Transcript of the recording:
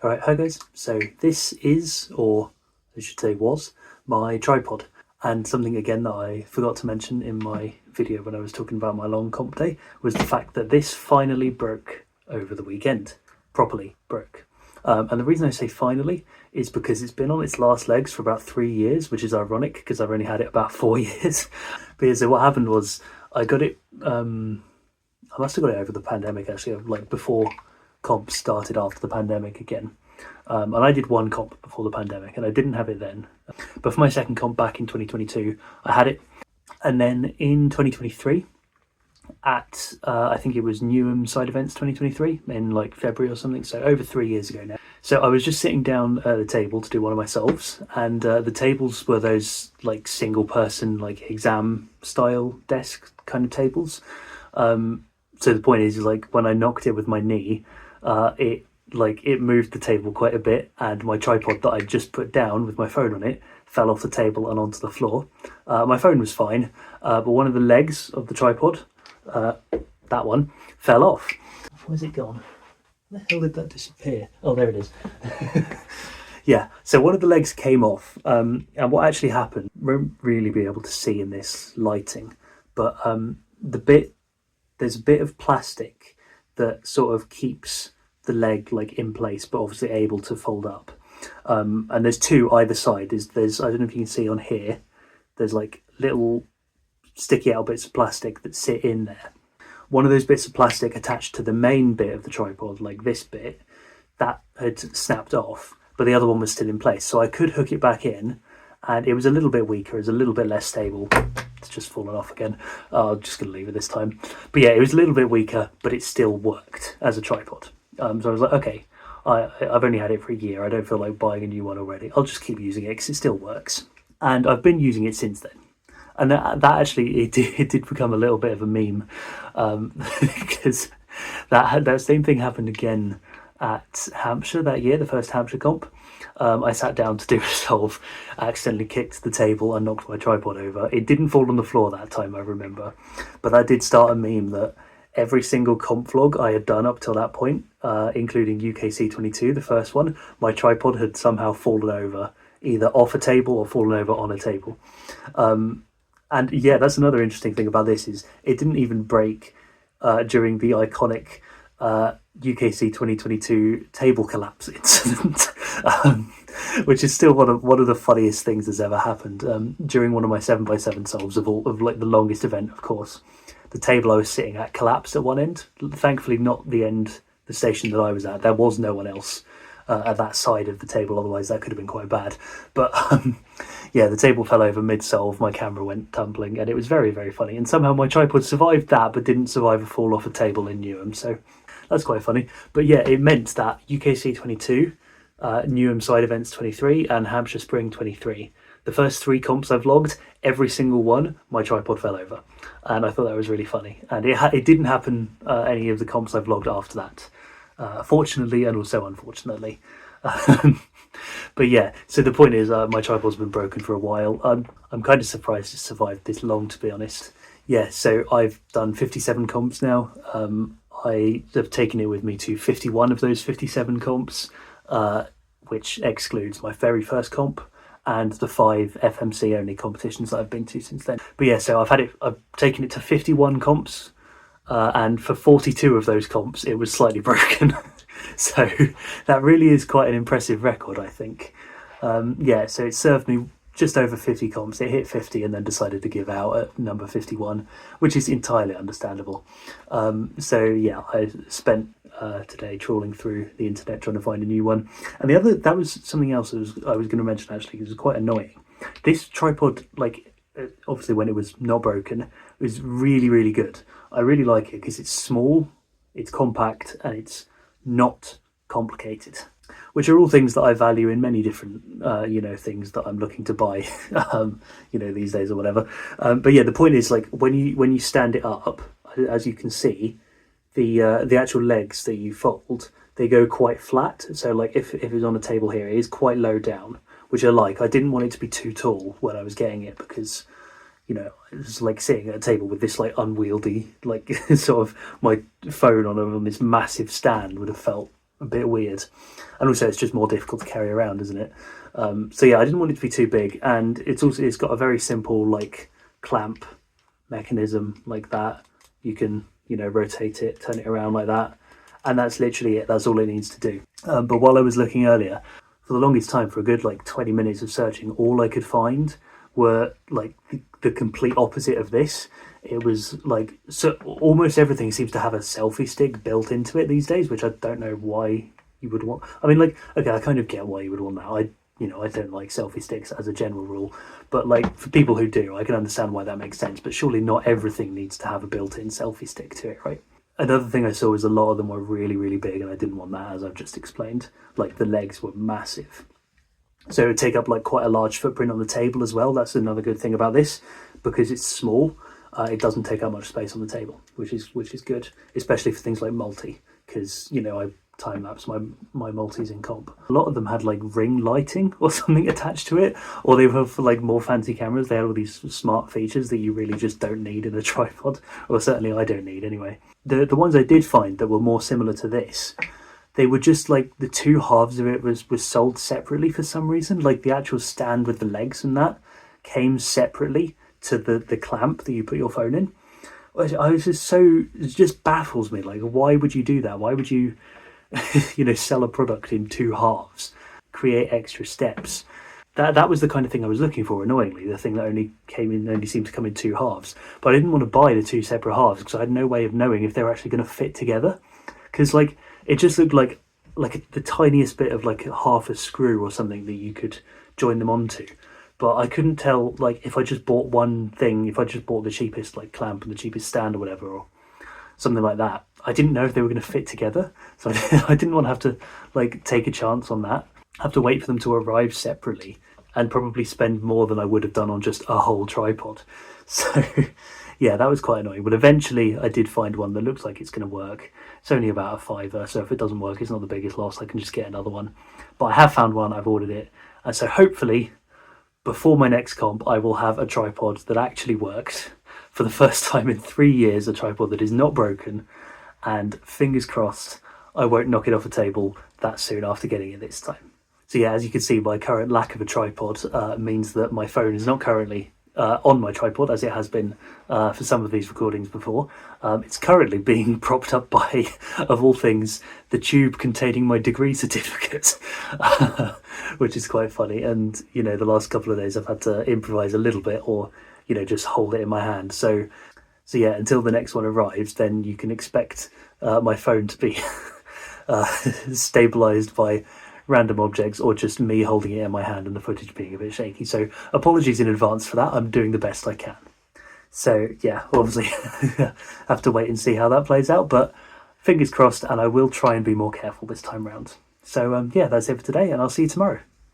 Alright, hi guys. So this is, or I should say was, my tripod. And something again that I forgot to mention in my video when I was talking about my long comp day was the fact that this finally broke over the weekend. Properly broke. And the reason I say finally is because it's been on its last legs for about 3 years, which is ironic because I've only had it about 4 years. But yeah, so what happened was I got it, I must have got it over the pandemic actually, like before comp started after the pandemic again. And I did one comp before the pandemic and I didn't have it then. But for my second comp back in 2022, I had it. And then in 2023, at I think it was Newham Side Events 2023 in like February or something, so over 3 years ago now. So I was just sitting down at the table to do one of my solves, and the tables were those like single person like exam style desk kind of tables. So the point is like when I knocked it with my knee, it moved the table quite a bit, and my tripod that I just put down with my phone on it fell off the table and onto the floor. My phone was fine, but one of the legs of the tripod, that one, fell off. Where's it gone? Where the hell did that disappear? Oh, there it is. Yeah, so one of the legs came off, and what actually happened, won't really be able to see in this lighting, but there's a bit of plastic that sort of keeps the leg like in place, but obviously able to fold up. And there's two either side. There's I don't know if you can see on here. There's like little sticky out bits of plastic that sit in there. One of those bits of plastic attached to the main bit of the tripod, like this bit, that had snapped off, but the other one was still in place. So I could hook it back in, and it was a little bit weaker. It was a little bit less stable. It's just fallen off again. I'm just going to leave it this time. But yeah, it was a little bit weaker, but it still worked as a tripod. So I was like, okay, I've only had it for a year. I don't feel like buying a new one already. I'll just keep using it because it still works. And I've been using it since then. And that actually, it did become a little bit of a meme, because that same thing happened again at Hampshire that year, the first Hampshire comp. I sat down to do a solve, accidentally kicked the table and knocked my tripod over. It didn't fall on the floor that time, I remember, but that did start a meme that every single comp vlog I had done up till that point, including UKC 22, the first one, my tripod had somehow fallen over, either off a table or fallen over on a table. And yeah, that's another interesting thing about this is it didn't even break during the iconic UKC 2022 table collapse incident, which is still one of the funniest things that's ever happened. During one of my 7x7 solves of like the longest event, of course, the table I was sitting at collapsed at one end. Thankfully, not the station that I was at. There was no one else at that side of the table, otherwise that could have been quite bad. But yeah, the table fell over mid-solve, my camera went tumbling, and it was very, very funny. And somehow my tripod survived that, but didn't survive a fall off a table in Newham, so that's quite funny. But yeah, it meant that UKC 22, Newham Side Events 23, and Hampshire Spring 23, the first 3 comps I've vlogged, every single one, my tripod fell over. And I thought that was really funny. And it didn't happen any of the comps I've vlogged after that. Fortunately and also unfortunately. But yeah, so the point is my tripod's been broken for a while. I'm kind of surprised it survived this long, to be honest. Yeah, so I've done 57 comps now. I have taken it with me to 51 of those 57 comps, which excludes my very first comp and the 5 FMC only competitions that I've been to since then. But yeah, so I've taken it to 51 comps, and for 42 of those comps it was slightly broken. So that really is quite an impressive record, I think. Yeah, so it served me just over 50 comps. It hit 50 and then decided to give out at number 51, which is entirely understandable. So yeah, I spent today trawling through the internet trying to find a new one. And that was something else I was going to mention actually, because it was quite annoying. This tripod, like, obviously when it was not broken, it was really, really good. I really like it because it's small, it's compact, and it's not complicated, which are all things that I value in many different, things that I'm looking to buy, these days or whatever. But yeah, the point is, like, when you stand it up, as you can see, the actual legs that you fold, they go quite flat. So like if it was on a table here, it is quite low down, which I like. I didn't want it to be too tall when I was getting it because, it was like sitting at a table with this like unwieldy, like sort of my phone on this massive stand would have felt a bit weird. And also it's just more difficult to carry around, isn't it? So yeah, I didn't want it to be too big, and it's got a very simple like clamp mechanism like that. You can, you know, rotate it, turn it around like that, and that's literally it. That's all it needs to do. But while I was looking earlier, for the longest time, for a good like 20 minutes of searching, all I could find were like the complete opposite of this. It was like, so almost everything seems to have a selfie stick built into it these days, which I don't know why you would want. I mean, like, okay, I kind of get why you would want that. I don't like selfie sticks as a general rule, but like for people who do, I can understand why that makes sense. But surely not everything needs to have a built-in selfie stick to it, right? Another thing I saw was a lot of them were really, really big, and I didn't want that, as I've just explained. Like the legs were massive, so it would take up like quite a large footprint on the table as well. That's another good thing about this, because it's small. It doesn't take up much space on the table, which is good, especially for things like multi, because you know I time lapse my multis in comp. A lot of them had like ring lighting or something attached to it, or they were for like more fancy cameras. They had all these smart features that you really just don't need in a tripod, or certainly I don't need anyway. The ones I did find that were more similar to this, they were just like the two halves of it was sold separately for some reason. Like the actual stand with the legs and that came separately to the clamp that you put your phone in. I was just so, it just baffles me. Like, why would you do that? Why would you, you know, sell a product in two halves, create extra steps? That was the kind of thing I was looking for, annoyingly, the thing that only seemed to come in two halves. But I didn't want to buy the two separate halves because I had no way of knowing if they were actually going to fit together. Because like it just looked like the tiniest bit of like half a screw or something that you could join them onto. But I couldn't tell, like, if I just bought one thing, if I just bought the cheapest like clamp and the cheapest stand or whatever, or something like that, I didn't know if they were going to fit together. So I didn't want to have to like take a chance on that, have to wait for them to arrive separately, and probably spend more than I would have done on just a whole tripod. So yeah, that was quite annoying. But eventually I did find one that looks like it's going to work. It's only about a £5, so if it doesn't work, it's not the biggest loss. I can just get another one. But I have found one, I've ordered it, and so hopefully before my next comp, I will have a tripod that actually works. For the first time in 3 years, a tripod that is not broken, and fingers crossed, I won't knock it off the table that soon after getting it this time. So yeah, as you can see, my current lack of a tripod means that my phone is not currently on my tripod, as it has been for some of these recordings before. It's currently being propped up by, of all things, the tube containing my degree certificate, which is quite funny. And, you know, the last couple of days I've had to improvise a little bit, or, you know, just hold it in my hand. So yeah, until the next one arrives, then you can expect my phone to be stabilised by random objects, or just me holding it in my hand and the footage being a bit shaky. So apologies in advance for that. I'm doing the best I can. So yeah, obviously have to wait and see how that plays out, but fingers crossed, and I will try and be more careful this time round. So yeah, that's it for today, and I'll see you tomorrow.